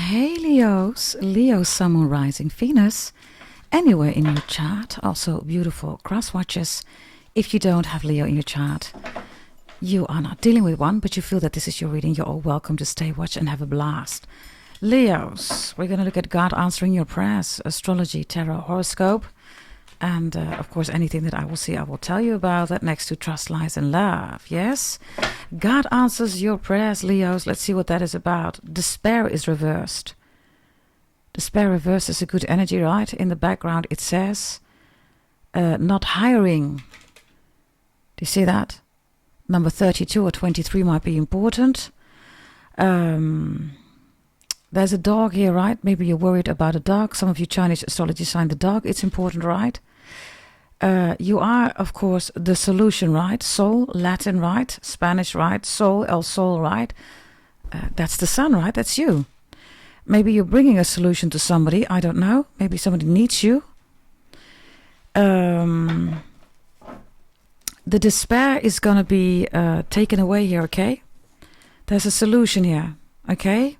Hey Leos, Leo, Sun, Moon, Rising, Venus, anywhere in your chart, also beautiful cross watches. If you don't have Leo in your chart, you are not dealing with one, but you feel that this is your reading, you're all welcome to stay, watch, and have a blast. Leos, we're going to look at God answering your prayers, astrology, tarot, horoscope, and of course anything that I will see, I will tell you about that next to trust, lies, and love. Yes, God answers your prayers, Leos. Let's see what that is about. Despair is reversed. Despair reversed is a good energy, right? In the background it says not hiring. Do you see that? Number 32 or 23 might be important. There's a dog here, right? Maybe you're worried about a dog. Some of you Chinese astrology sign the dog. It's important, right? You are, of course, the solution, right? Soul, Latin, right? Spanish, right? Soul, el sol, right? That's the sun, right? That's you. Maybe you're bringing a solution to somebody. I don't know. Maybe somebody needs you. The despair is going to be taken away here, okay? There's a solution here, okay?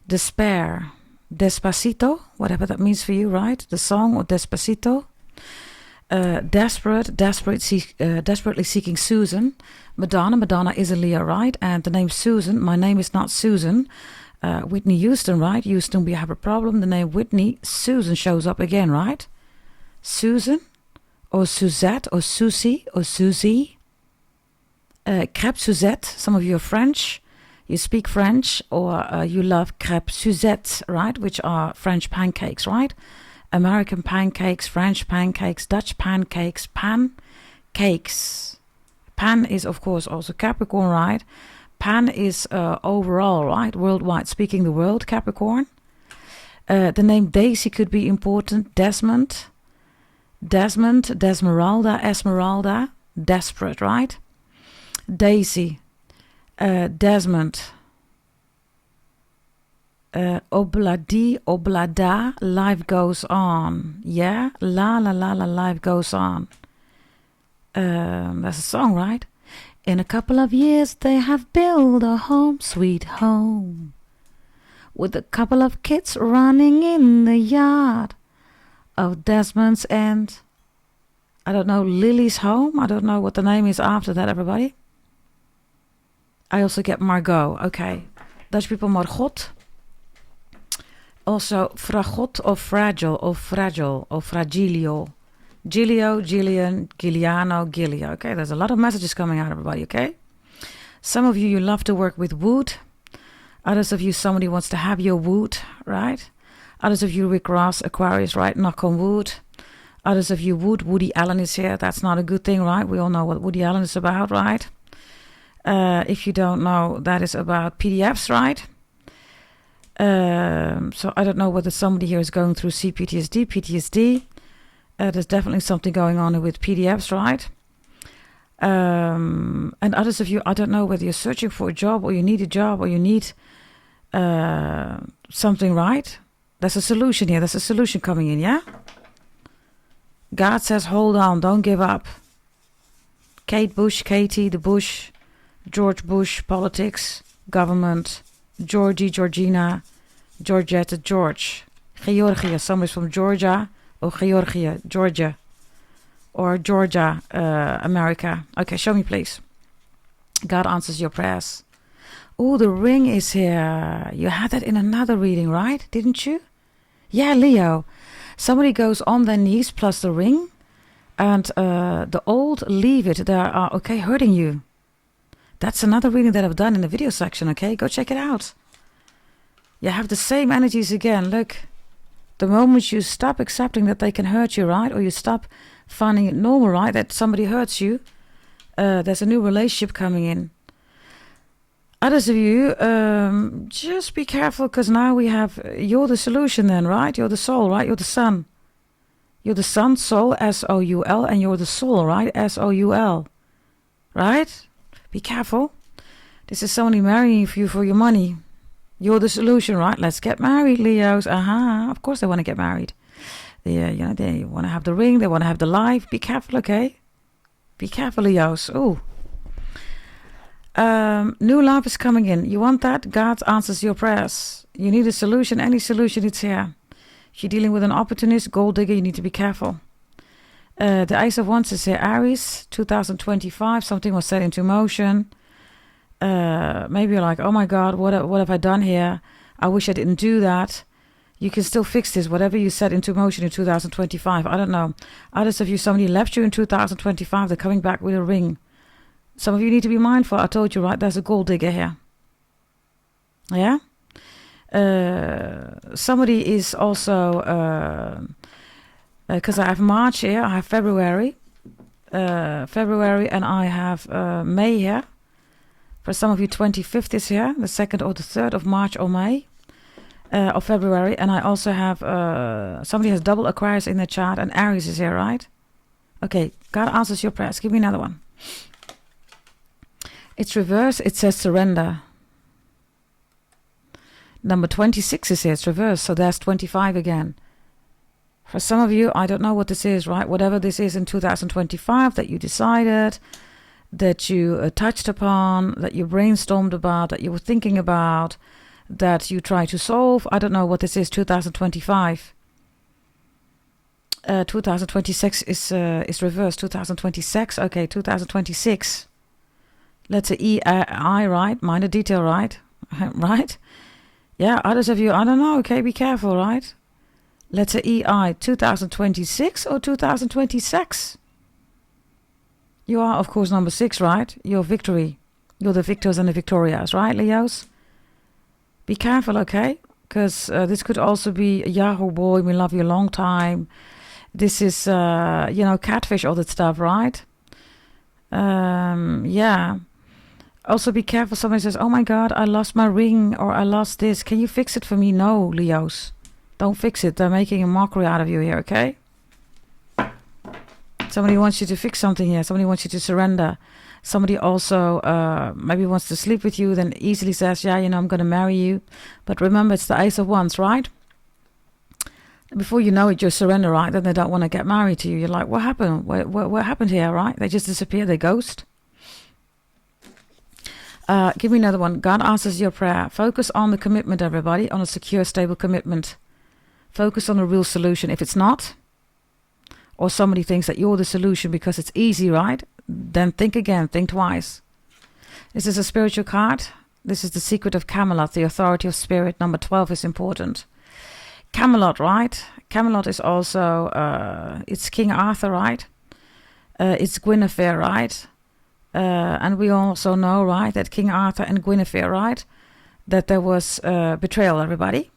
Despair. Despacito, whatever that means for you, right? The song, or Despacito. Desperately seeking Susan. Madonna is a Leo, right? And the name Susan, my name is not Susan. Whitney Houston, right? Houston, we have a problem. The name Whitney, Susan shows up again, right? Susan, or Suzette, or Susie, or Susie. Crêpe Suzette, some of you are French. You speak French, or you love crêpe Suzette, right? Which are French pancakes, right? American pancakes, French pancakes, Dutch pancakes, pancakes. Pan is, of course, also Capricorn, right? Pan is overall, right? Worldwide, speaking the world, Capricorn. The name Daisy could be important. Desmond, Desmeralda, Esmeralda. Desperate, right? Daisy. Desmond. Oblada, life goes on. Yeah? La la la la, life goes on. That's a song, right? In a couple of years they have built a home, sweet home, with a couple of kids running in the yard of Desmond's and I don't know, Lily's home. I don't know what the name is after that, everybody. I also get Margot. Okay. Dutch people, Margot. Also, fragot or fragile or fragile or fragilio. Gilio, Gillian, Giliano, Gilio. Okay, there's a lot of messages coming out, everybody, okay? Some of you love to work with wood. Others of you, somebody wants to have your wood, right? Others of you, Rick Ross, Aquarius, right? Knock on wood. Others of you, Woody Allen is here. That's not a good thing, right? We all know what Woody Allen is about, right? If you don't know, that is about PDFs, right? So I don't know whether somebody here is going through CPTSD, PTSD. There's definitely something going on with PDFs, right? And others of you, I don't know whether you're searching for a job or you need a job or you need something, right? There's a solution here. There's a solution coming in, yeah? God says, hold on, don't give up. Kate Bush, Katie, the Bush, George Bush, politics, government, Georgie, Georgina, Georgette, George, Georgia, somebody's from Georgia, or Georgia, Georgia, or Georgia, America. Okay, show me, please. God answers your prayers. Oh, the ring is here. You had that in another reading, right? Didn't you? Yeah, Leo. Somebody goes on their knees plus the ring, and the old leave it. They are, okay, hurting you. That's another reading that I've done in the video section, okay? Go check it out. You have the same energies again. Look, the moment you stop accepting that they can hurt you, right? Or you stop finding it normal, right? That somebody hurts you. There's a new relationship coming in. Others of you, just be careful because now we have, you're the solution then, right? You're the soul, right? You're the sun. You're the sun, soul, S-O-U-L, and you're the soul, right? S-O-U-L, right? Be careful. This is somebody marrying you for your money. You're the solution, right? Let's get married, Leos. Of course they want to get married. They want to have the ring. They want to have the life. Be careful, okay? Be careful, Leos. Ooh. New love is coming in. You want that? God answers your prayers. You need a solution. Any solution, it's here. If you're dealing with an opportunist, gold digger, you need to be careful. The Ace of Wands is here. Aries, 2025. Something was set into motion. Maybe you're like, oh my God, what have I done here? I wish I didn't do that. You can still fix this. Whatever you set into motion in 2025. I don't know. Others of you, somebody left you in 2025. They're coming back with a ring. Some of you need to be mindful. I told you, right? There's a gold digger here. Yeah? Somebody is also... because I have March here. I have February. And I have May here. For some of you, 25th is here. The 2nd or the 3rd of March or May. Or February. And I also have... somebody has double Aquarius in their chart. And Aries is here, right? Okay. God answers your prayers. Give me another one. It's reversed. It says surrender. Number 26 is here. It's reversed. So there's 25 again. For some of you, I don't know what this is, right? Whatever this is in 2025 that you decided, that you touched upon, that you brainstormed about, that you were thinking about, that you try to solve. I don't know what this is, 2025. 2026 is reversed. 2026. Okay, 2026. Letter E, I, right? Minor detail, right? Right? Yeah, others of you, I don't know. Okay, be careful, right? Letter E, I, 2026 or 2026? You are, of course, number 6, right? You're victory. You're the victors and the victorious, right, Leos? Be careful, okay? Because this could also be a Yahoo boy, we love you a long time. This is, catfish, all that stuff, right? Yeah. Also be careful. Somebody says, oh my God, I lost my ring or I lost this. Can you fix it for me? No, Leos. Don't fix it. They're making a mockery out of you here, okay? Somebody wants you to fix something here. Somebody wants you to surrender. Somebody also maybe wants to sleep with you, then easily says, yeah, I'm going to marry you. But remember, it's the Ace of Wands, right? Before you know it, you surrender, right? Then they don't want to get married to you. You're like, what happened? What happened here, right? They just disappear. They ghost. Give me another one. God answers your prayer. Focus on the commitment, everybody, on a secure, stable commitment. Focus on a real solution. If it's not, or somebody thinks that you're the solution because it's easy, right? Then think again, think twice. This is a spiritual card. This is the secret of Camelot, the authority of spirit. Number 12 is important. Camelot, right? Camelot is also, it's King Arthur, right? It's Guinevere, right? And we also know, right, that King Arthur and Guinevere, right, that there was betrayal, everybody.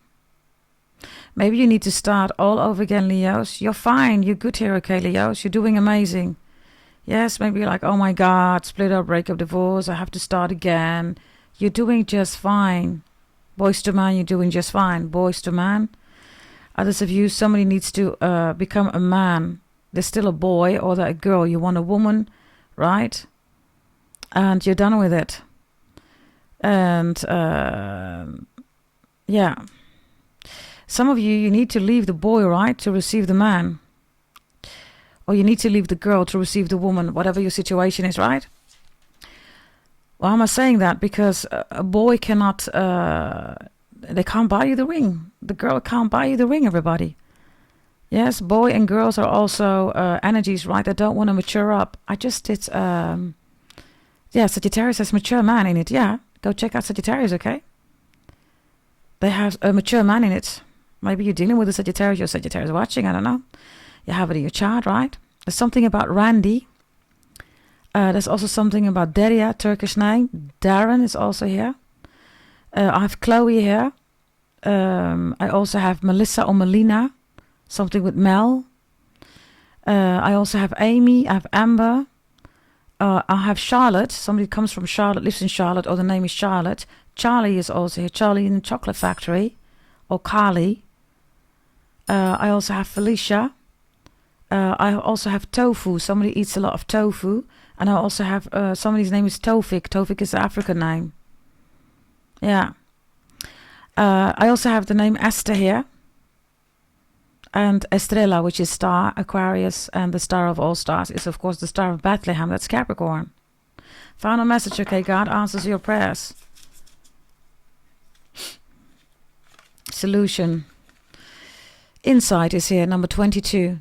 Maybe you need to start all over again, Leos. You're fine. You're good here, okay, Leos. You're doing amazing. Yes, maybe you're like, oh my God, split up, break up, divorce. I have to start again. You're doing just fine. Boys to man, you're doing just fine. Boys to man. Others of you, somebody needs to become a man. There's still a boy or a girl. You want a woman, right? And you're done with it. And yeah. Some of you, you need to leave the boy, right, to receive the man. Or you need to leave the girl to receive the woman, whatever your situation is, right? Why am I saying that? Because a boy cannot, they can't buy you the ring. The girl can't buy you the ring, everybody. Yes, boy and girls are also energies, right, that don't want to mature up. I just did, Sagittarius has mature man in it, yeah. Go check out Sagittarius, okay? They have a mature man in it. Maybe you're dealing with a Sagittarius, you're Sagittarius watching, I don't know. You have it in your chart, right? There's something about Randy. There's also something about Deria, Turkish name. Darren is also here. I have Chloe here. I also have Melissa or Melina. Something with Mel. I also have Amy. I have Amber. I have Charlotte. Somebody comes from Charlotte, lives in Charlotte, or the name is Charlotte. Charlie is also here. Charlie in the Chocolate Factory. Or Carly. I also have Felicia. I also have Tofu. Somebody eats a lot of tofu. And I also have somebody's name is Tofik. Tofik is the African name. Yeah. I also have the name Esther here. And Estrella, which is star, Aquarius, and the star of all stars is, of course, the star of Bethlehem. That's Capricorn. Final message, okay? God answers your prayers. Solution. Insight is here, number 22.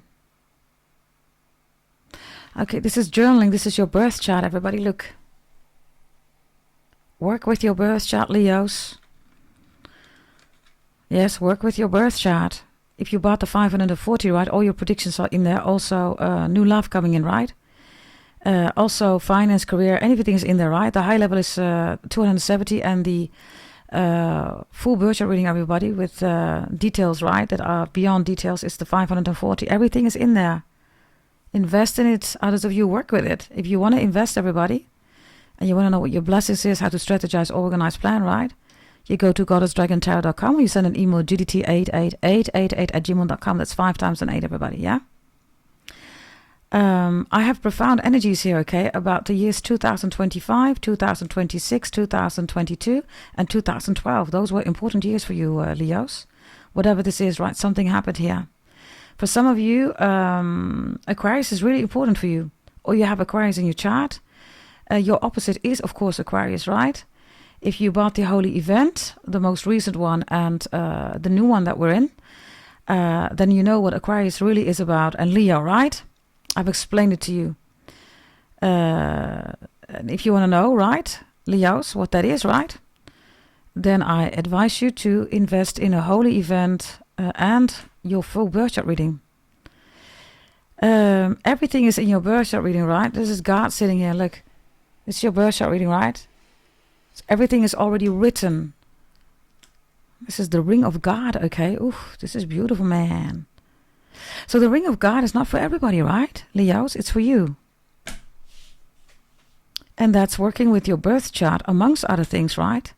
Okay, this is journaling. This is your birth chart, everybody. Look. Work with your birth chart, Leos. Yes, work with your birth chart. If you bought the 540, right, all your predictions are in there. Also, new love coming in, right? Also, finance, career, everything is in there, right? The high level is 270, and the full birth chart reading, everybody, with details, right, that are beyond details, is the 540. Everything is in there. Invest in it. Others of you work with it. If you want to invest, everybody, and you want to know what your blessings is, how to strategize, organize, plan, right? You go to goddessdragontarot.com, or you send an email, gdt88888@gmail.com. That's 5 times an 8, everybody, yeah? I have profound energies here, okay, about the years 2025, 2026, 2022, and 2012. Those were important years for you, Leos. Whatever this is, right, something happened here. For some of you, Aquarius is really important for you, or you have Aquarius in your chart. Your opposite is, of course, Aquarius, right? If you bought the holy event, the most recent one, and the new one that we're in, then you know what Aquarius really is about. And Leo, right? I've explained it to you. And if you want to know, right, Leos, what that is, right? Then I advise you to invest in a holy event and your full birth chart reading. Everything is in your birth chart reading, right? This is God sitting here. Look, it's your birth chart reading, right? Everything is already written. This is the ring of God, okay? Ooh, this is beautiful, man. So the ring of God is not for everybody, right? Leos, it's for you. And that's working with your birth chart, amongst other things, right?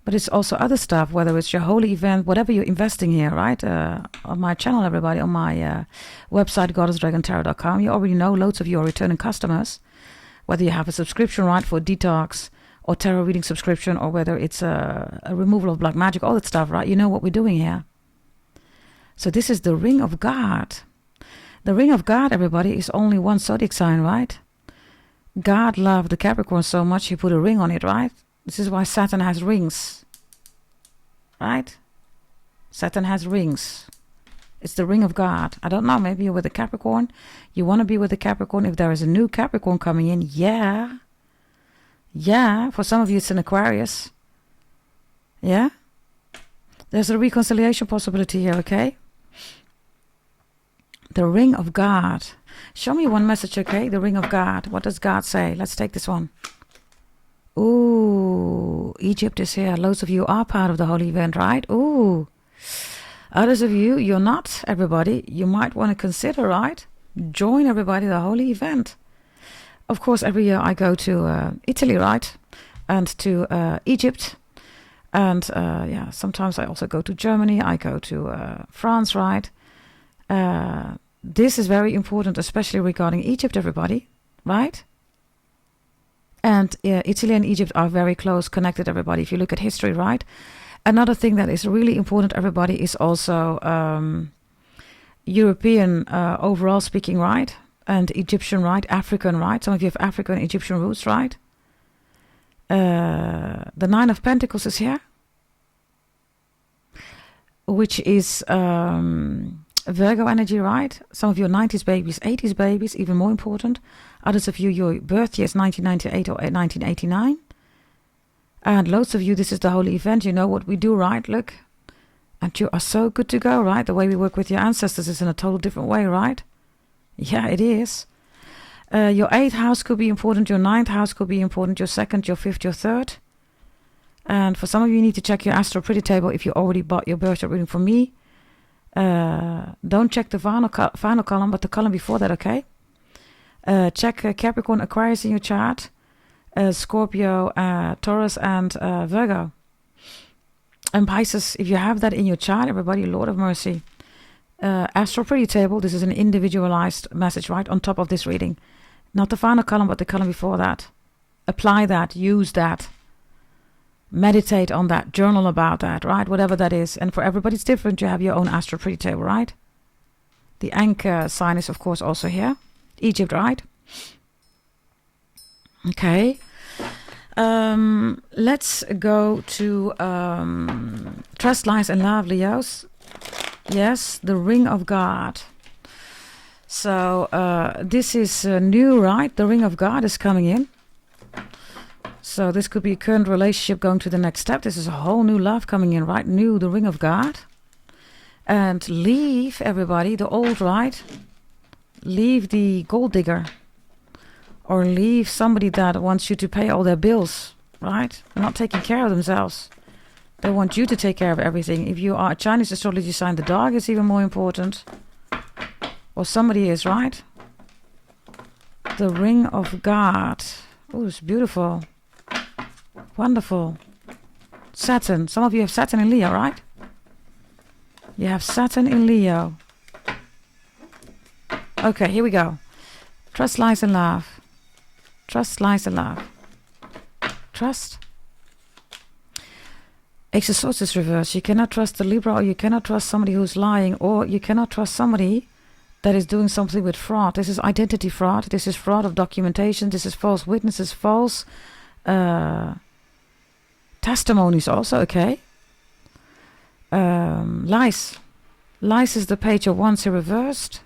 But it's also other stuff, whether it's your holy event, whatever you're investing here, right? On my channel, everybody, on my website, goddessdragontarot.com. You already know loads of you are returning customers. Whether you have a subscription, right, for detox, or tarot reading subscription, or whether it's a removal of black magic, all that stuff, right? You know what we're doing here. So this is the ring of God. The ring of God, everybody, is only one zodiac sign, right? God loved the Capricorn so much, he put a ring on it, right? This is why Saturn has rings, right? Saturn has rings. It's the ring of God. I don't know, maybe you're with a Capricorn. You want to be with a Capricorn. If there is a new Capricorn coming in, yeah. Yeah, for some of you it's an Aquarius. Yeah? There's a reconciliation possibility here, okay? The ring of God. Show me one message, okay? The ring of God. What does God say? Let's take this one. Ooh, Egypt is here. Loads of you are part of the holy event, right? Ooh. Others of you, you're not, everybody. You might want to consider, right? Join, everybody, the holy event. Of course, every year I go to Italy, right? And to Egypt. And yeah, sometimes I also go to Germany. I go to France, right? This is very important, especially regarding Egypt, everybody, right? And Italy and Egypt are very close connected, everybody, if you look at history, right? Another thing that is really important, everybody, is also European overall speaking, right? And Egyptian, right? African, right? Some of you have African and Egyptian roots, right? The Nine of Pentacles is here, which is Virgo energy, right? Some of you are 90s babies, 80s babies, even more important. Others of you, your birth year is 1998 or 1989. And loads of you, this is the holy event. You know what we do, right? Look. And you are so good to go, right? The way we work with your ancestors is in a total different way, right? Yeah, it is. Your 8th house could be important. Your 9th house could be important. Your 2nd, your 5th, your 3rd. And for some of you, you need to check your astro pretty table if you already bought your birth chart reading from me. Don't check the final column, but the column before that, okay? Check Capricorn, Aquarius in your chart. Scorpio, Taurus, and Virgo. And Pisces, if you have that in your chart, everybody, Lord of mercy. Astro pretty table, this is an individualized message, right, on top of this reading. Not the final column, but the column before that. Apply that, use that. Meditate on that, journal about that, right, whatever that is. And for everybody it's different, you have your own astro pretty table, right? The anchor sign is, of course, also here. Egypt, right? Okay. Let's go to trust, lies, and love, Leos. Yes, the ring of God. So this is new, right? The ring of God is coming in. So this could be a current relationship going to the next step. This is a whole new love coming in, right? New, the ring of God. And leave, everybody, the old, right? Leave the gold digger. Or leave somebody that wants you to pay all their bills, right? They're not taking care of themselves. They want you to take care of everything. If you are a Chinese astrology sign, the dog is even more important. Or somebody is, right? The ring of God. Oh, it's beautiful. Wonderful. Saturn. Some of you have Saturn in Leo, right? You have Saturn in Leo. Okay, here we go. Trust, lies, and love. Trust, lies, and love. Trust. Ace of Swords is reversed. You cannot trust the Libra, or you cannot trust somebody who's lying, or you cannot trust somebody that is doing something with fraud. This is identity fraud. This is fraud of documentation. This is false witnesses, false testimonies also, okay? Lies. Lies is the Page of Wands here reversed.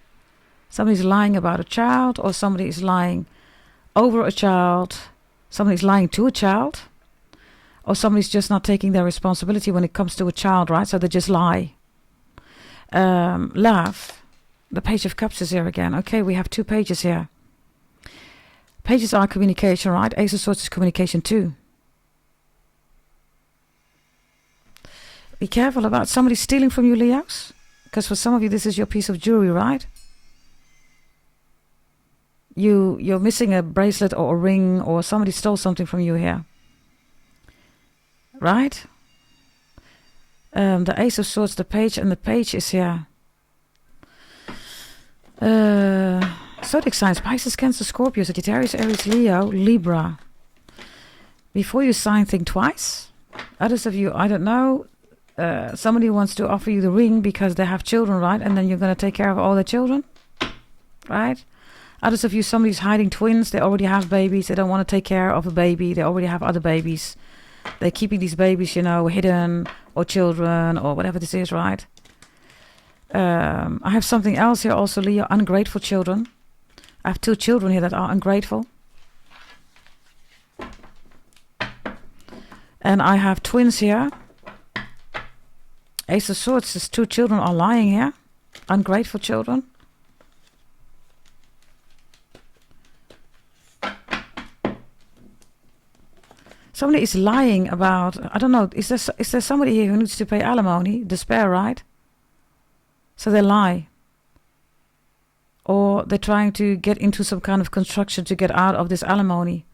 Somebody's lying about a child, or somebody is lying over a child. Somebody's lying to a child. Or somebody's just not taking their responsibility when it comes to a child, right? So they just lie. Love. The Page of Cups is here again. Okay, we have two pages here. Pages are communication, right? Ace of Swords is communication too. Be careful about somebody stealing from you, Leos. Because for some of you, this is your piece of jewelry, right? You're missing a bracelet or a ring, or somebody stole something from you here. Right? The Ace of Swords, the Page, and the Page is here. Zodiac signs: Pisces, Cancer, Scorpio, Sagittarius, Aries, Leo, Libra. Before you sign, think twice. Others of you, I don't know, somebody wants to offer you the ring because they have children, right? And then you're going to take care of all their children, right? Others of you, somebody's hiding twins. They already have babies. They don't want to take care of a baby. They already have other babies. They're keeping these babies, hidden, or children, or whatever this is, right? I have something else here also, Leo. Ungrateful children. I have two children here that are ungrateful. And I have twins here. Ace of Swords, these two children are lying here. Ungrateful children. Somebody is lying about, I don't know, is there somebody here who needs to pay alimony? Despair, right? So they lie. Or they're trying to get into some kind of construction to get out of this alimony.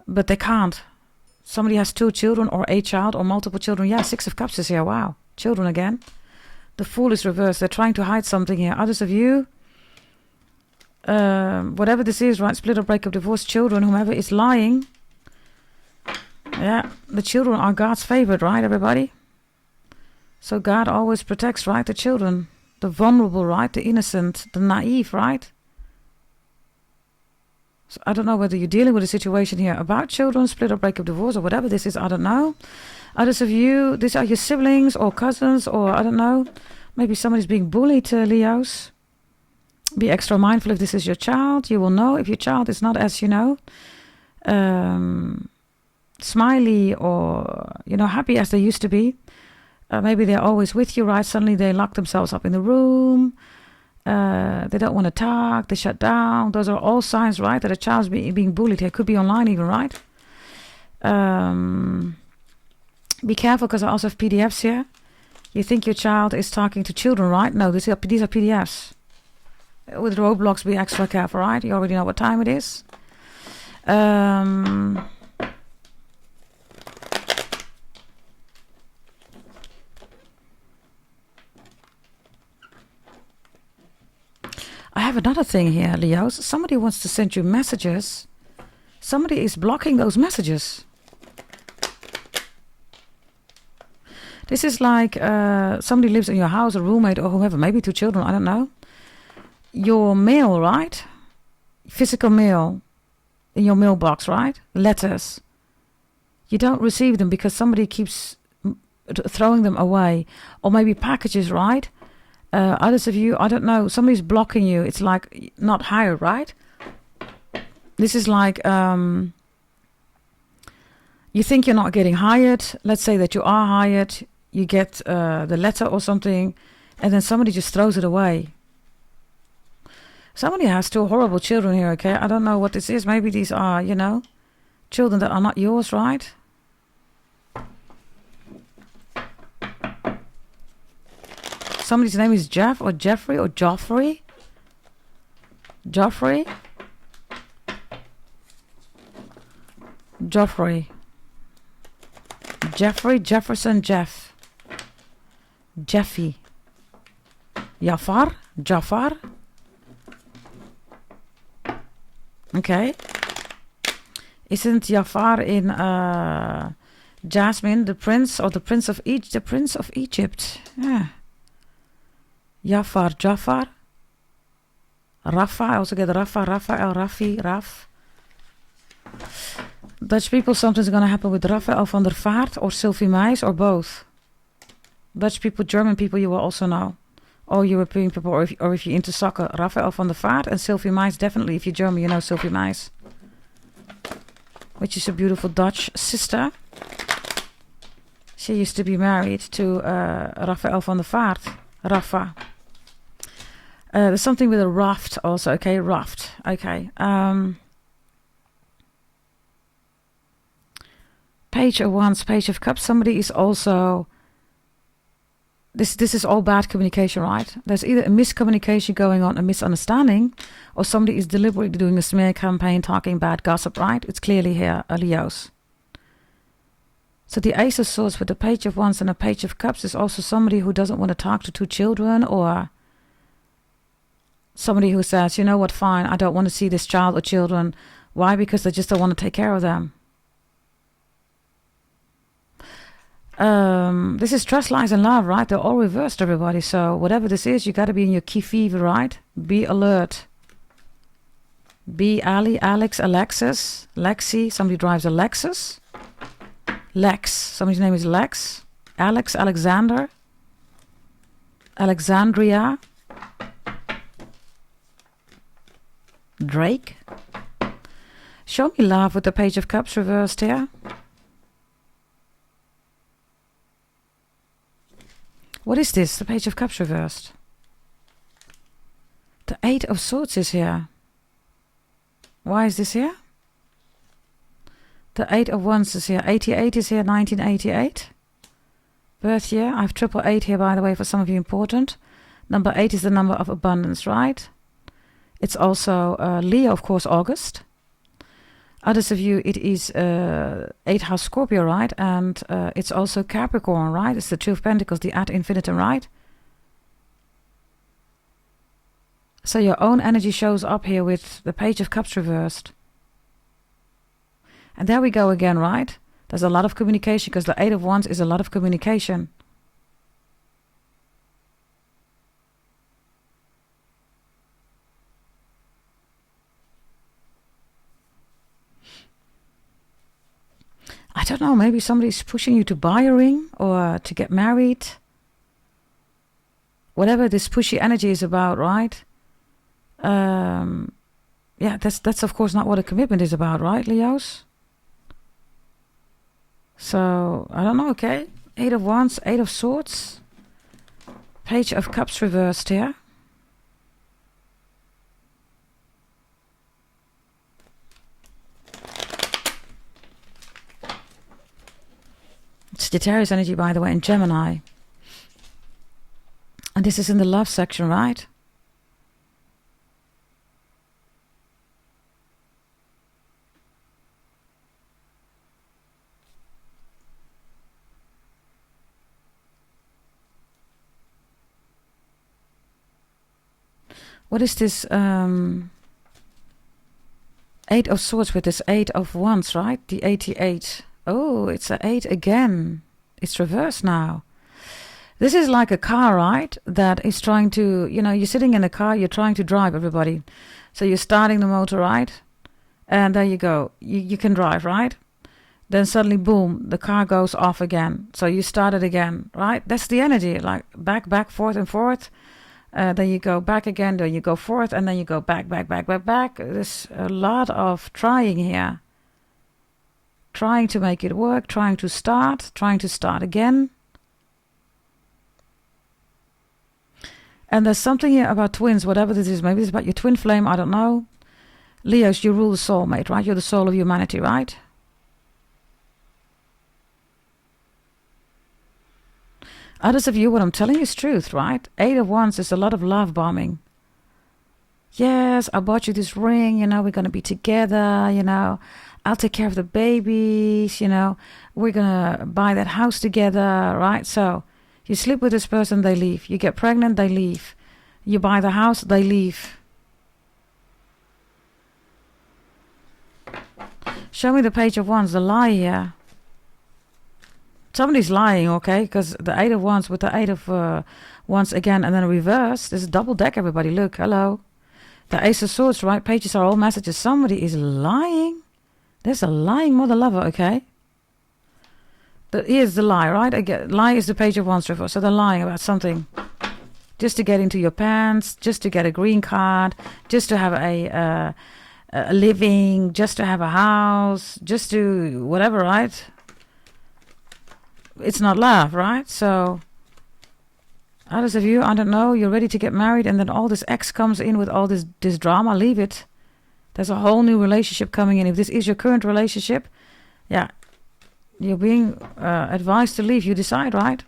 But they can't. Somebody has two children, or a child, or multiple children. Yeah, Six of Cups is here. Wow. Children again. The Fool is reversed. They're trying to hide something here. Others of you, whatever this is, right? Split or break up, divorce, children, whomever is lying. Yeah, the children are God's favorite, right, everybody? So God always protects, right, the children. The vulnerable, right, the innocent, the naive, right? So I don't know whether you're dealing with a situation here about children, split or break up, divorce, or whatever this is, I don't know. Others of you, these are your siblings or cousins, or I don't know. Maybe somebody's being bullied, Leos. Be extra mindful if this is your child. You will know if your child is not as smiley or happy as they used to be. Maybe they're always with you, right? Suddenly they lock themselves up in the room. They don't want to talk. They shut down. Those are all signs, right, that a child's being bullied. It could be online even, right? Be careful, because I also have PDFs here. You think your child is talking to children, right? No, these are PDFs. With Roblox, be extra careful, right? You already know what time it is. I have another thing here, Leos. Somebody wants to send you messages. Somebody is blocking those messages. This is like somebody lives in your house, a roommate or whoever, maybe two children, I don't know. Your mail, right? Physical mail in your mailbox, right? Letters. You don't receive them because somebody keeps throwing them away. Or maybe packages, right? Others of you, I don't know, somebody's blocking you. It's like not hired, right? This is like you think you're not getting hired. Let's say that you are hired. You get the letter or something, and then somebody just throws it away. Somebody has 2 horrible children here, okay? I don't know what this is. Maybe these are, children that are not yours, right? Somebody's name is Jeff or Jeffrey or Joffrey. Joffrey. Joffrey. Jeffrey, Jefferson, Jeff. Jeffy. Jafar. Okay. Isn't Jafar in Jasmine the prince or the prince of Egypt? Yeah. Jafar. Rafa, I also get Raphael, Raf. Dutch people, something's going to happen with Raphael van der Vaart or Sylvie Meis or both. Dutch people, German people, you will also know. Or European people, or if you're into soccer, Raphael van der Vaart and Sylvie Meis, definitely. If you're German, you know Sylvie Meis. Which is a beautiful Dutch sister. She used to be married to Raphael van der Vaart. Rafa. There's something with a raft also, okay? Raft, okay. Page of Wands, Page of Cups. Somebody is also... This is all bad communication, right? There's either a miscommunication going on, a misunderstanding, or somebody is deliberately doing a smear campaign, talking bad gossip, right? It's clearly here, Leos. So the Ace of Swords with the Page of Wands and a Page of Cups is also somebody who doesn't want to talk to 2 children, or somebody who says, you know what, fine, I don't want to see this child or children. Why? Because they just don't want to take care of them. This is trust, lies, and love, right? They're all reversed, everybody. So whatever this is, you got to be in your key fever, right? Be alert. Be Ali, Alex, Alexis, Lexi. Somebody drives a Lexus. Lex. Somebody's name is Lex. Alex, Alexander. Alexandria. Drake. Show me love with the Page of Cups reversed here. What is this? The Page of Cups reversed. The 8 of Swords is here. Why is this here? The 8 of Wands is here. 88 is here. 1988. Birth year. I have 888 here, by the way, for some of you important. Number 8 is the number of abundance, right? It's also Leo, of course, August. Others of you, it is 8th house Scorpio, right? And it's also Capricorn, right? It's the 2 of Pentacles, the ad infinitum, right? So your own energy shows up here with the Page of Cups reversed. And there we go again, right? There's a lot of communication because the 8 of Wands is a lot of communication. I don't know, maybe somebody's pushing you to buy a ring or to get married. Whatever this pushy energy is about, right? Yeah, that's of course not what a commitment is about, right, Leos? So, I don't know, okay. 8 of Wands, 8 of Swords. Page of Cups reversed here. Sagittarius energy, by the way, in Gemini. And this is in the love section, right? What is this 8 of Swords with this 8 of Wands, right? The 88. Oh, it's an 8 again. It's reversed now. This is like a car, right? That is trying to, you're sitting in a car, you're trying to drive, everybody. So you're starting the motor, right? And there you go. You can drive, right? Then suddenly, boom, the car goes off again. So you start it again, right? That's the energy, like back, forth and forth. Then you go back again, then you go forth, and then you go back. There's a lot of trying here. Trying to make it work, trying to start again. And there's something here about twins, whatever this is. Maybe it's about your twin flame, I don't know. Leos, you rule the soulmate, right? You're the soul of humanity, right? Others of you, what I'm telling you is truth, right? 8 of Wands is a lot of love bombing. Yes, I bought you this ring, we're going to be together, I'll take care of the babies, we're going to buy that house together, right? So you sleep with this person, they leave. You get pregnant, they leave. You buy the house, they leave. Show me the Page of Wands, the lie here. Somebody's lying, okay? Because the 8 of Wands with the 8 of Wands again and then reverse. This is double deck, everybody. Look, hello. The Ace of Swords, right? Pages are all messages. Somebody is lying. There's a lying mother lover, okay? Here's the lie, right? Again, lie is the Page of Wands reverse. So they're lying about something. Just to get into your pants, just to get a green card, just to have a living, just to have a house, just to whatever, right? It's not love, right? So others of you, I don't know, you're ready to get married, and then all this ex comes in with all this drama. Leave it. There's a whole new relationship coming in. If this is your current relationship, yeah, you're being advised to leave. You decide, right?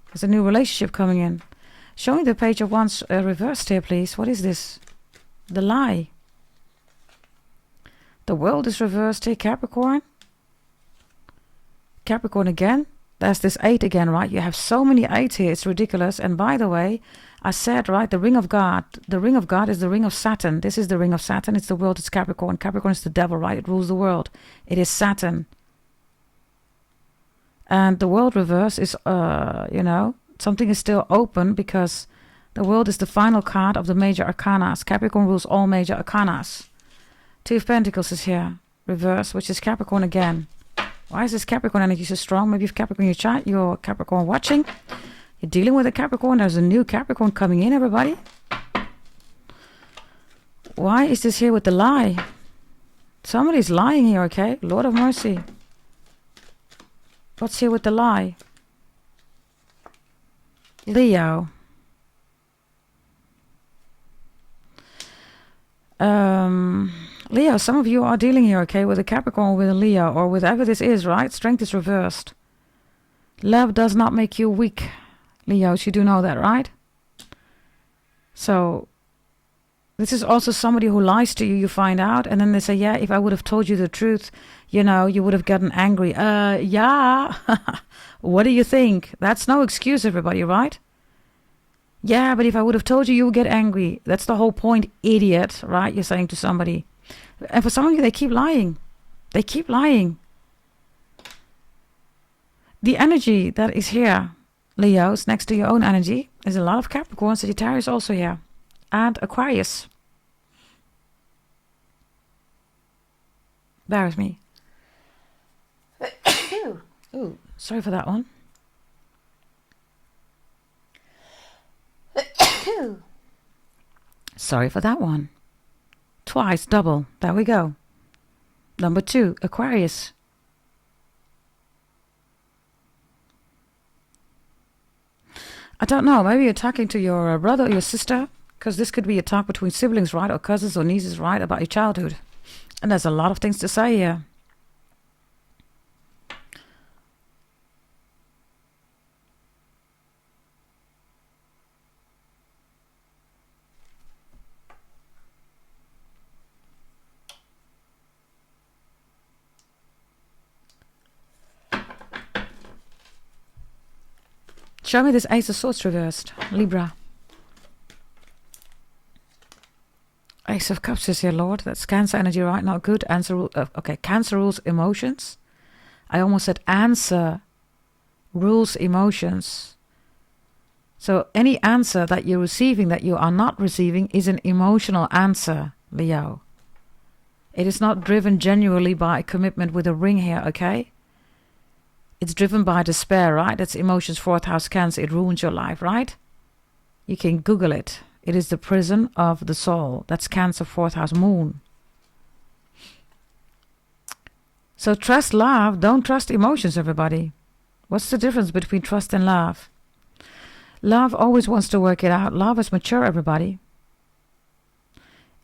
There's a new relationship coming in. Show me the Page of Wands reversed here, please. What is this? The lie. The World is reversed here, Capricorn. Capricorn again. There's this 8 again, right? You have so many 8s here. It's ridiculous. And by the way, I said, right, the Ring of God. The Ring of God is the ring of Saturn. This is the ring of Saturn. It's the world. It's Capricorn. Capricorn is the devil, right? It rules the world. It is Saturn. And the World reverse is, something is still open because the World is the final card of the major arcanas. Capricorn rules all major arcanas. 2 of Pentacles is here. Reverse, which is Capricorn again. Why is this Capricorn energy so strong? Maybe if Capricorn in your chat, you're Capricorn watching. You're dealing with a Capricorn. There's a new Capricorn coming in, everybody. Why is this here with the lie? Somebody's lying here, okay? Lord of mercy. What's here with the lie? Leo. Leo, some of you are dealing here, okay, with a Capricorn, with a Leo, or whatever this is, right? Strength is reversed. Love does not make you weak, Leos. You do know that, right? So, this is also somebody who lies to you, you find out, and then they say, yeah, if I would have told you the truth, you would have gotten angry. Yeah. What do you think? That's no excuse, everybody, right? Yeah, but if I would have told you, you would get angry. That's the whole point, idiot, right? You're saying to somebody. And for some of you, they keep lying. They keep lying. The energy that is here, Leos, next to your own energy, is a lot of Capricorn, Sagittarius also here. And Aquarius. Bear with me. Ooh, sorry for that one. Sorry for that one. Twice, double. There we go. Number 2, Aquarius. I don't know. Maybe you're talking to your brother or your sister, because this could be a talk between siblings, right? Or cousins or nieces, right? About your childhood. And there's a lot of things to say here. Show me this Ace of Swords reversed. Libra. Ace of Cups is here, Lord. That's Cancer energy, right? Not good. Cancer rules emotions. I almost said answer rules emotions. So any answer that you're receiving that you are not receiving is an emotional answer, Leo. It is not driven genuinely by a commitment with a ring here, okay? It's driven by despair, right? That's emotions, fourth house Cancer. It ruins your life, right? You can Google it. It is the prison of the soul. That's Cancer, fourth house Moon. So trust love. Don't trust emotions, everybody. What's the difference between trust and love? Love always wants to work it out. Love is mature, everybody.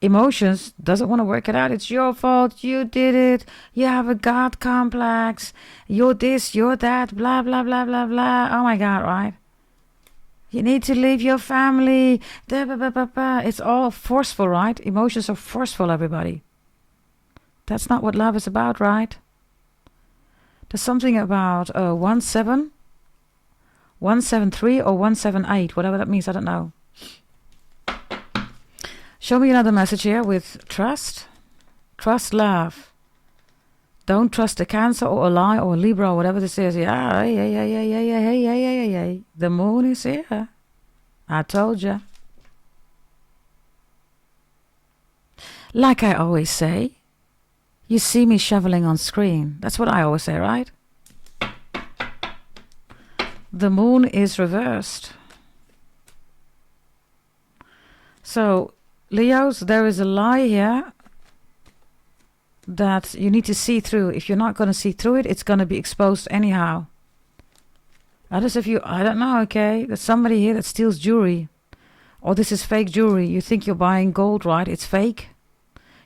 Emotions doesn't want to work it out. It's your fault. You did it. You have a God complex. You're this, you're that, blah, blah, blah, blah, blah. Oh my God, right? You need to leave your family. It's all forceful, right? Emotions are forceful, everybody. That's not what love is about, right? There's something about 173 or 178, whatever that means, I don't know. Show me another message here with trust. Trust love. Don't trust a Cancer or a lie or a Libra or whatever this is. Yeah. The moon is here. I told you. Like I always say, you see me shoveling on screen. That's what I always say, right? The moon is reversed. So, Leos, there is a lie here that you need to see through. If you're not going to see through it, it's going to be exposed anyhow. Others of you, I don't know, okay? There's somebody here that steals jewelry. Or this is fake jewelry. You think you're buying gold, right? It's fake.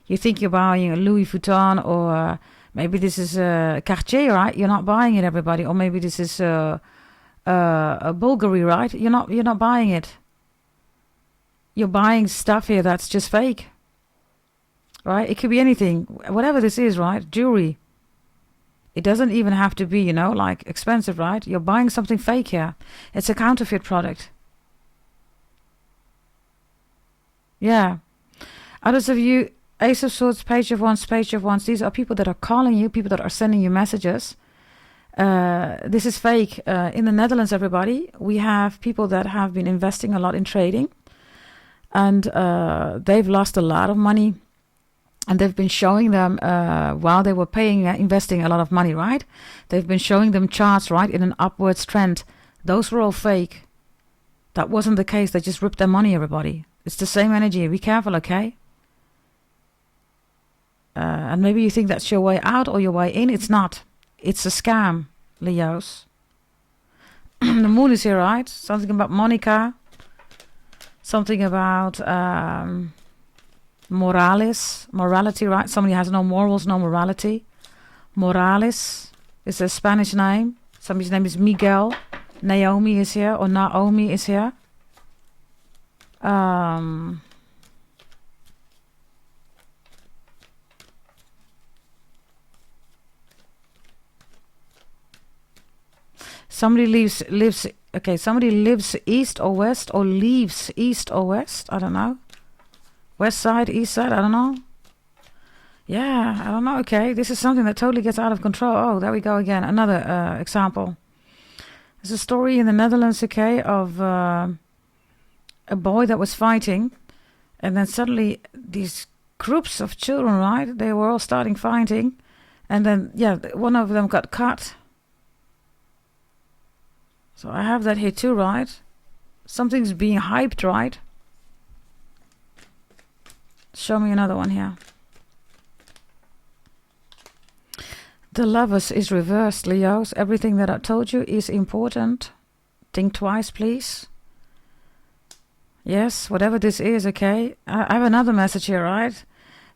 You think you're buying a Louis Vuitton or maybe this is a Cartier, right? You're not buying it, everybody. Or maybe this is a Bulgari, right? You're not buying it. You're buying stuff here that's just fake, right? It could be anything, whatever this is, right? Jewelry. It doesn't even have to be, like expensive, right? You're buying something fake here. It's a counterfeit product. Yeah. Others of you, Ace of Swords, Page of Wands, Page of Wands. These are people that are calling you, people that are sending you messages. This is fake. In the Netherlands, everybody, we have people that have been investing a lot in trading. And they've lost a lot of money. And they've been showing them, while they were investing a lot of money, right? They've been showing them charts, right, in an upwards trend. Those were all fake. That wasn't the case. They just ripped their money, everybody. It's the same energy. Be careful, okay? And maybe you think that's your way out or your way in. It's not. It's a scam, Leos. The moon is here, right? Something about Monica. Something about morality, right? Somebody has no morals, no morality. Morales is a Spanish name. Somebody's name is Miguel. Naomi is here, or Naomi is here. Somebody lives east or west, or leaves east or west. I don't know. West side, east side, I don't know. Yeah, I don't know. Okay, this is something that totally gets out of control. Oh, there we go again. Another example. There's a story in the Netherlands, okay, of a boy that was fighting. And then suddenly these groups of children, right, they were all starting fighting. And then, yeah, one of them got cut. So I have that here too, right? Something's being hyped, right? Show me another one here. The Lovers is reversed, Leos. Everything that I told you is important. Think twice, please. Yes, whatever this is, okay? I have another message here, right?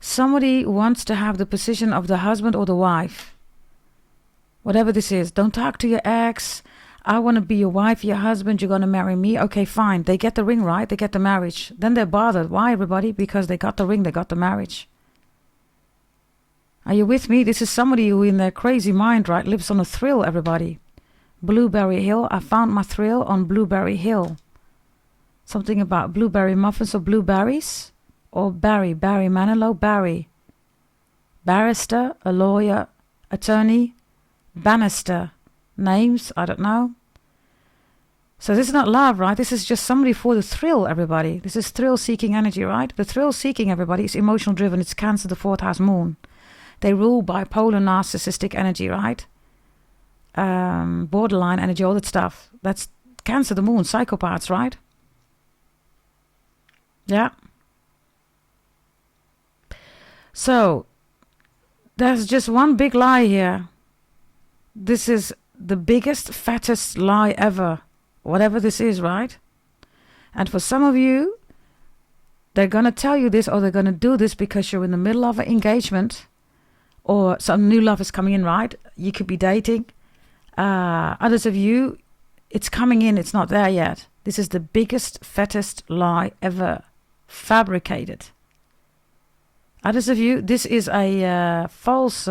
Somebody wants to have the position of the husband or the wife. Whatever this is. Don't talk to your ex. I want to be your wife, your husband, you're going to marry me. Okay, fine. They get the ring, right? They get the marriage. Then they're bothered. Why, everybody? Because they got the ring, they got the marriage. Are you with me? This is somebody who in their crazy mind, right, lives on a thrill, everybody. Blueberry Hill. I found my thrill on Blueberry Hill. Something about blueberry muffins or blueberries. Or Barry Manilow, Barry. Barrister, a lawyer, attorney, Bannister. Names, I don't know. So this is not love, right? This is just somebody for the thrill, everybody. This is thrill-seeking energy, right? The thrill-seeking, everybody, is emotional driven. It's Cancer, the 4th house moon. They rule bipolar, narcissistic energy, right? Borderline energy, all that stuff. That's Cancer, the moon, psychopaths, right? Yeah. So, there's just one big lie here. This is the biggest, fattest lie ever. Whatever this is, right? And for some of you, they're going to tell you this, or they're going to do this because you're in the middle of an engagement, or some new love is coming in, right? You could be dating. Others of you, it's coming in, it's not there yet. This is the biggest, fattest lie ever fabricated. Others of you, this is a false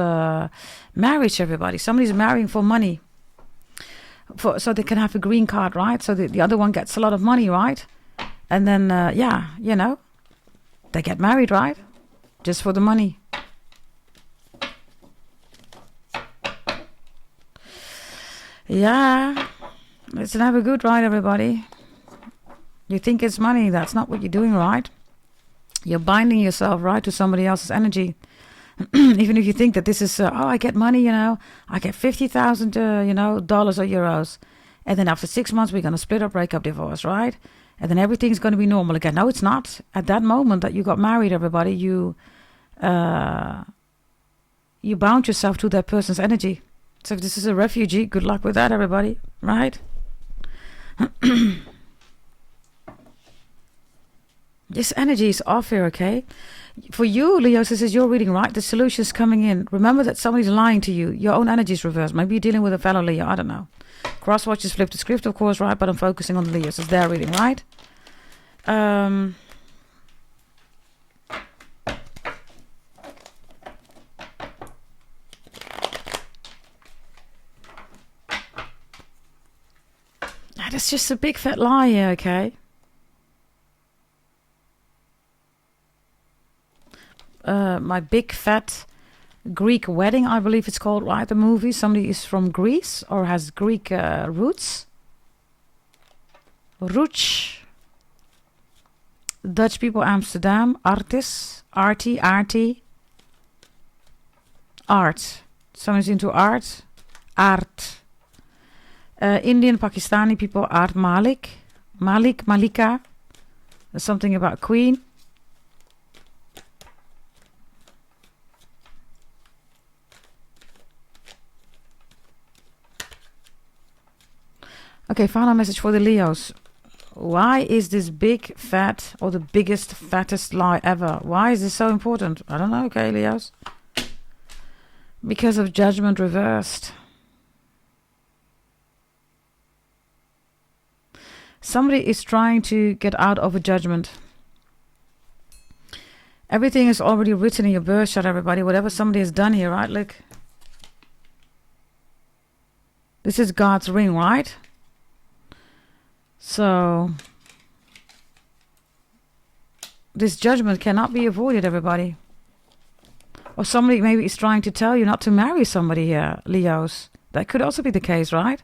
marriage, everybody. Somebody's marrying for money. So they can have a green card, right? So the other one gets a lot of money, right? And then, yeah, you know, they get married, right? Just for the money. Yeah, it's never good, right, everybody? You think it's money. That's not what you're doing, right? You're binding yourself, right, to somebody else's energy. Even if you think that this is, I get money, you know, I get 50,000, you know, dollars or euros. And then after 6 months, we're going to split up, break up, divorce, right? And then everything's going to be normal again. No, it's not. At that moment that you got married, everybody, you bound yourself to that person's energy. So if this is a refugee, good luck with that, everybody, right? This energy is off here, okay? For you, Leos, this is your reading, right? The solution is coming in. Remember that somebody's lying to you. Your own energy is reversed. Maybe you're dealing with a fellow Leo. I don't know. Cross watches flip the script, of course, right? But I'm focusing on the Leos. It's their reading, right? That's just a big fat lie here, okay? My Big Fat Greek Wedding, I believe it's called, right? The movie. Somebody is from Greece or has Greek roots. Roots. Dutch people, Amsterdam. Artists. Arty. Art. Someone's into art. Art. Indian, Pakistani people, Art Malik. Malika. There's something about Queen. Okay, final message for the Leos. Why is this big fat, or the biggest fattest lie ever? Why is this so important? I don't know, okay, Leos. Because of judgment reversed. Somebody is trying to get out of a judgment. Everything is already written in your birth chart, everybody. Whatever somebody has done here, right? Look. This is God's ring, right? So, this judgment cannot be avoided, everybody. Or somebody maybe is trying to tell you not to marry somebody here, Leos. That could also be the case, right?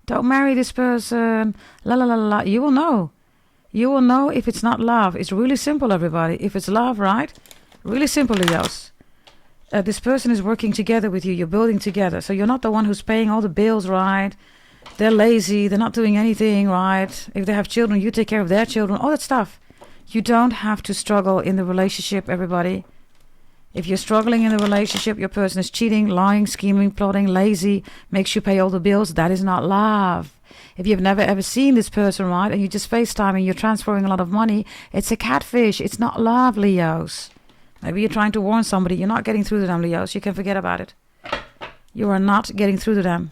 Don't marry this person. La la la la. You will know. You will know if it's not love. It's really simple, everybody. If it's love, right? Really simple, Leos. This person is working together with you. You're building together. So you're not the one who's paying all the bills, right? They're lazy. They're not doing anything, right? If they have children, you take care of their children. All that stuff. You don't have to struggle in the relationship, everybody. If you're struggling in the relationship, your person is cheating, lying, scheming, plotting, lazy, makes you pay all the bills, that is not love. If you've never ever seen this person, right, and you just FaceTime and you're transferring a lot of money, it's a catfish. It's not love, Leos. Maybe you're trying to warn somebody. You're not getting through to them, Leos. You can forget about it. You are not getting through to them.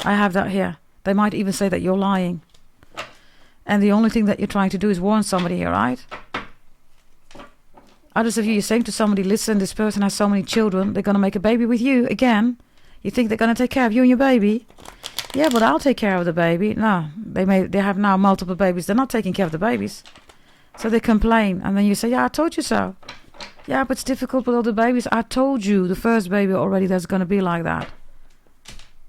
I have that here. They might even say that you're lying. And the only thing that you're trying to do is warn somebody here, right? Others of you, you're saying to somebody, listen, this person has so many children. They're going to make a baby with you again. You think they're going to take care of you and your baby? Yeah, but I'll take care of the baby. No, they have now multiple babies. They're not taking care of the babies. So they complain. And then you say, yeah, I told you so. Yeah, but it's difficult with all the babies. I told you the first baby already that's going to be like that.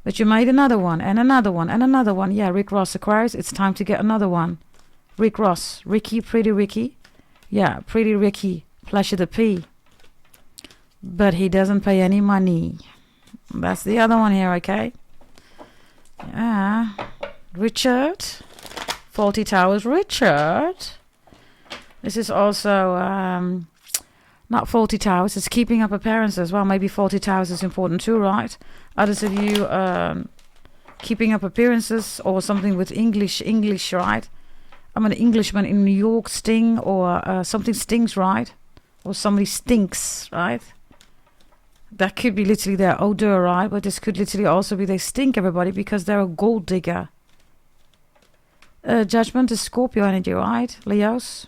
But you made another one, and another one, and another one. Yeah, Rick Ross, Aquarius, it's time to get another one. Rick Ross, Ricky, Pretty Ricky. Yeah, Pretty Ricky, Pleasure the P. But he doesn't pay any money. That's the other one here, okay? Yeah. Richard. Faulty Towers, Richard. This is also not Faulty Towers, it's keeping up appearances. Well, maybe Faulty Towers is important too, right? Others of you keeping up appearances or something with English, right? I'm an Englishman in New York, sting, or something stings, right? Or somebody stinks, right? That could be literally their odor, right? But this could literally also be they stink, everybody, because they're a gold digger. Judgment is Scorpio energy, right? Leos.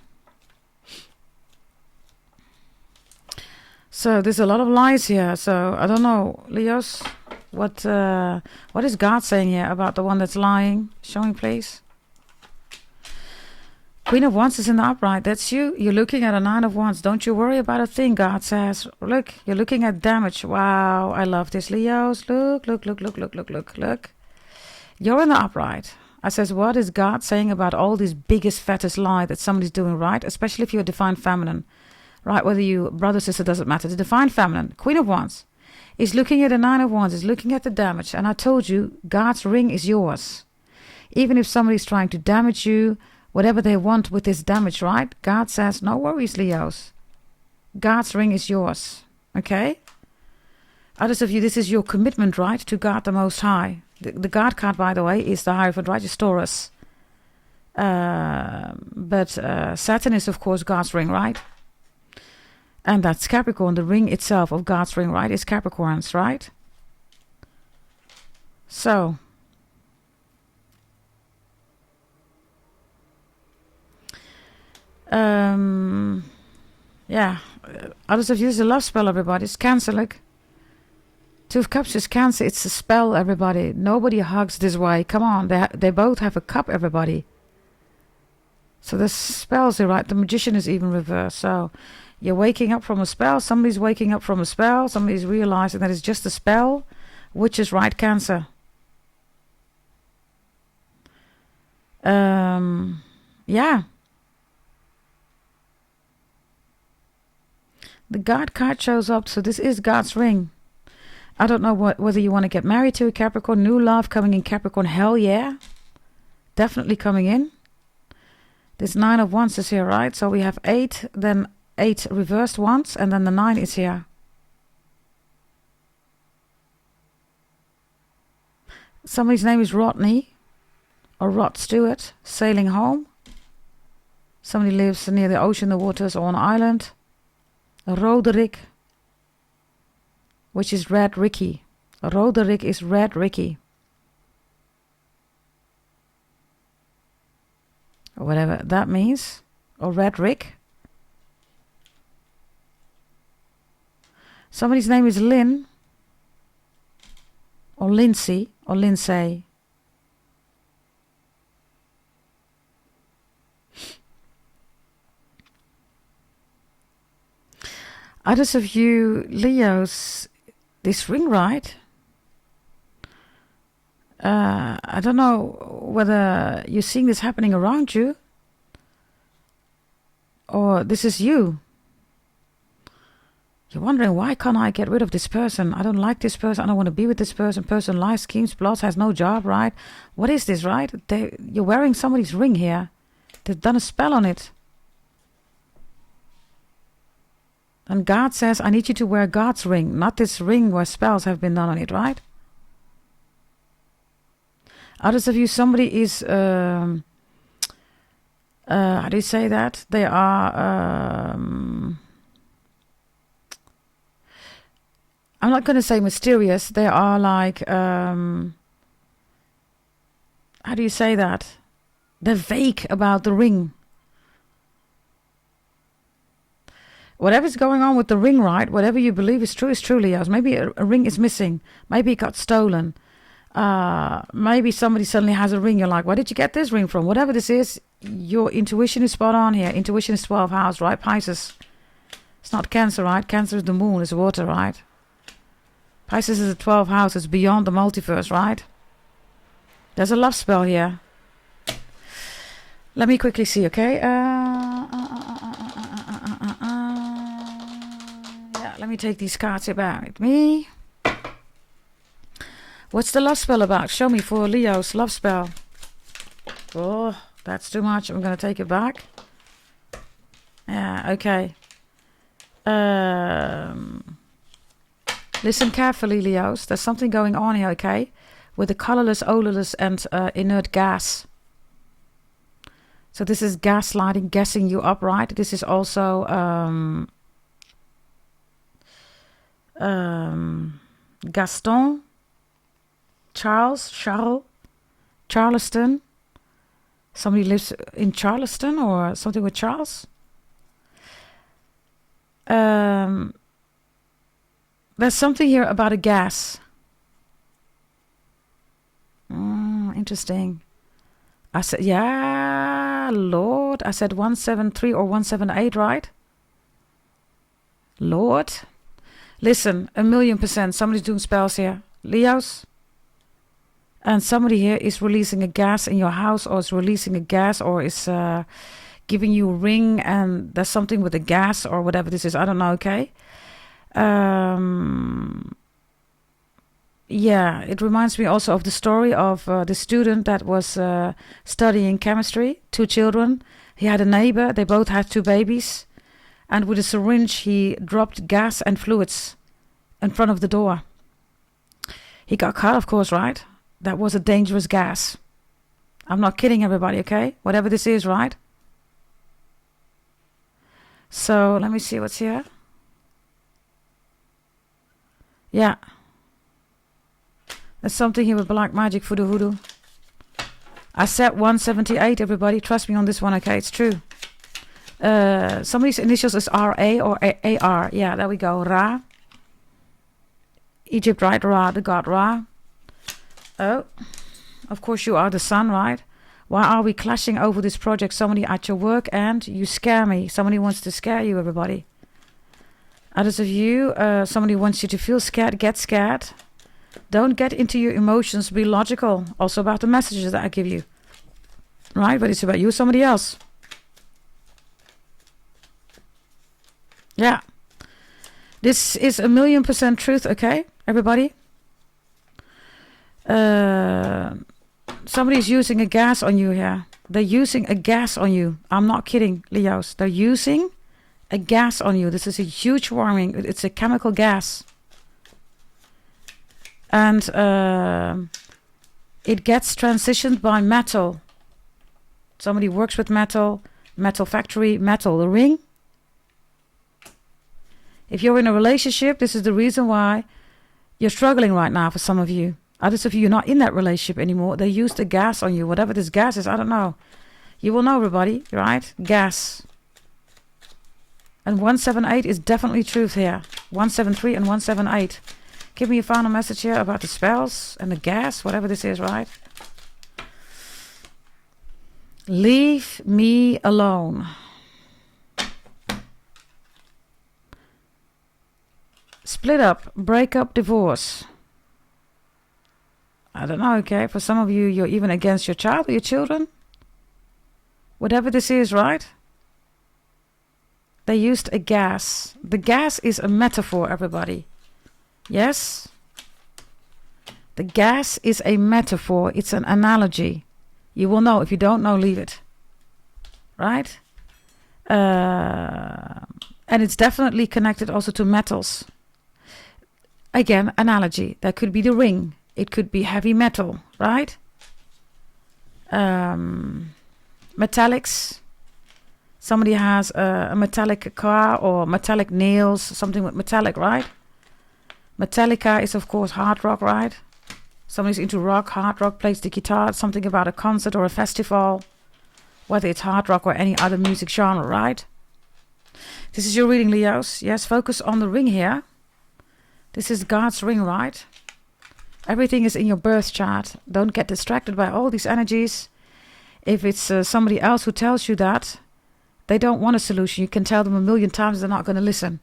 So there's a lot of lies here. So I don't know, Leos. What is God saying here about the one that's lying? Show me, please. Queen of Wands is in the upright. That's you. You're looking at a Nine of Wands. Don't you worry about a thing, God says. Look, you're looking at damage. Wow, I love this, Leos. Look. You're in the upright. I says, what is God saying about all this biggest, fattest lie that somebody's doing, right? Especially if you're a divine feminine, right? Whether you brother, sister, doesn't matter. The divine feminine, Queen of Wands, is looking at a Nine of Wands, is looking at the damage. And I told you, God's ring is yours. Even if somebody's trying to damage you, whatever they want with this damage, right? God says, no worries, Leos. God's ring is yours, okay? Others of you, this is your commitment, right? To God the Most High. The God card, by the way, is the Hierophant, right? It's Taurus. But Saturn is, of course, God's ring, right? And that's Capricorn. The ring itself of God's ring, right, is Capricorns, right? So, yeah. Others of you, this is a love spell, everybody. It's Cancer, look. Two of Cups is Cancer. It's a spell, everybody. Nobody hugs this way. Come on. They both have a cup, everybody. So the spells are right. The Magician is even reversed. So you're waking up from a spell. Somebody's waking up from a spell. Somebody's realizing that it's just a spell. Which is right, Cancer. Yeah. The God card shows up. So this is God's ring. I don't know whether you want to get married to a Capricorn. New love coming in Capricorn. Hell yeah. Definitely coming in. This Nine of Wands is here, right? So we have 8, then 8 reversed ones, and then the 9 is here. Somebody's name is Rodney or Rod Stewart, sailing home. Somebody lives near the ocean, the waters, or on an island. Roderick, which is Red Ricky. Roderick is Red Ricky. Or whatever that means. Or Red Rick. Somebody's name is Lynn. Or Lindsay. Or Lindsay. Others of you, Leos, this ring, right? I don't know whether you're seeing this happening around you or this is you. You're wondering, why can't I get rid of this person? I don't like this person. I don't want to be with this person. Person lies, schemes, plots, has no job, right? What is this, right? You're wearing somebody's ring here. They've done a spell on it. And God says, I need you to wear God's ring, not this ring where spells have been done on it, right? Others of you, somebody is, how do you say that? They are, I'm not going to say mysterious. They are like, how do you say that? They're vague about the ring. Whatever's going on with the ring, right? Whatever you believe is true, Leos. Maybe a ring is missing. Maybe it got stolen. Maybe somebody suddenly has a ring. You're like, where did you get this ring from? Whatever this is, your intuition is spot on here. Intuition is 12th house, right? Pisces. It's not Cancer, right? Cancer is the moon, it's water, right? Pisces is a 12th house. It's beyond the multiverse, right? There's a love spell here. Let me quickly see, okay? Yeah, let me take these cards here back with me. What's the love spell about? Show me for Leo's love spell. Oh, that's too much. I'm going to take it back. Yeah, okay. Listen carefully, Leos. There's something going on here, okay? With the colorless, odorless, and inert gas. So this is gaslighting, gassing you up, right? This is also Gaston, Charles, Charleston. Somebody lives in Charleston or something with Charles. There's something here about a gas. Interesting. I said, yeah, Lord. I said 173 or 178, right? Lord. Listen, 1,000,000%. Somebody's doing spells here. Leos. And somebody here is releasing a gas in your house, or is releasing a gas, or is giving you a ring, and there's something with the gas or whatever this is. I don't know, okay? Yeah, it reminds me also of the story of the student that was studying chemistry, 2 children. He had a neighbor, they both had 2 babies. And with a syringe, he dropped gas and fluids in front of the door. He got caught, of course, right? That was a dangerous gas. I'm not kidding everybody, okay? Whatever this is, right? So, let me see what's here. Yeah. There's something here with black magic, voodoo hoodoo. I said 178, everybody. Trust me on this one, okay? It's true. Somebody's initials is R-A or A-R. Yeah, there we go. Ra. Egypt, right? Ra, the god Ra. Oh, of course you are the sun, right? Why are we clashing over this project? Somebody at your work and you scare me. Somebody wants to scare you, everybody. Others of you, somebody wants you to feel scared, get scared. Don't get into your emotions. Be logical. Also about the messages that I give you. Right? But it's about you or somebody else. Yeah. This is 1,000,000% truth, okay? Everybody? Somebody's using a gas on you here. They're using a gas on you. I'm not kidding, Leos. They're using a gas on you. This is a huge warning. It's a chemical gas. And it gets transitioned by metal. Somebody works with metal, metal factory, metal, the ring. If you're in a relationship, this is the reason why you're struggling right now for some of you. Others of you, you're not in that relationship anymore. They used the gas on you. Whatever this gas is, I don't know. You will know, everybody, right? Gas. And 178 is definitely truth here. 173 and 178. Give me a final message here about the spells and the gas, whatever this is, right? Leave me alone. Split up, break up, divorce. I don't know, okay? For some of you, you're even against your child or your children. Whatever this is, right? They used a gas. The gas is a metaphor, everybody. Yes? The gas is a metaphor. It's an analogy. You will know. If you don't know, leave it. Right? And it's definitely connected also to metals. Again, analogy. That could be the ring. It could be heavy metal, right? Metallics. Somebody has a metallic car or metallic nails, something with metallic, right? Metallica is, of course, hard rock, right? Somebody's into rock, hard rock, plays the guitar, something about a concert or a festival, whether it's hard rock or any other music genre, right? This is your reading, Leos. Yes, focus on the ring here. This is God's ring, right? Everything is in your birth chart. Don't get distracted by all these energies. If it's somebody else who tells you that, they don't want a solution. You can tell them 1,000,000 times, they're not going to listen.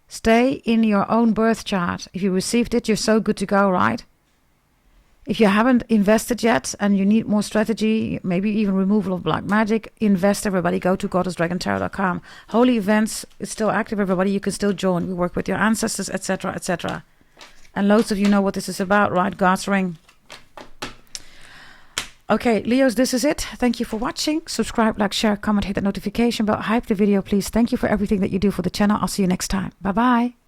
Stay in your own birth chart. If you received it, you're so good to go, right? If you haven't invested yet and you need more strategy, maybe even removal of black magic, invest, everybody. Go to goddessdragontarot.com. Holy events is still active, everybody. You can still join. We work with your ancestors, etc., etc. And loads of you know what this is about, right? God's ring. Okay, Leos, this is it. Thank you for watching. Subscribe, like, share, comment, hit the notification bell. Hype the video, please. Thank you for everything that you do for the channel. I'll see you next time. Bye-bye.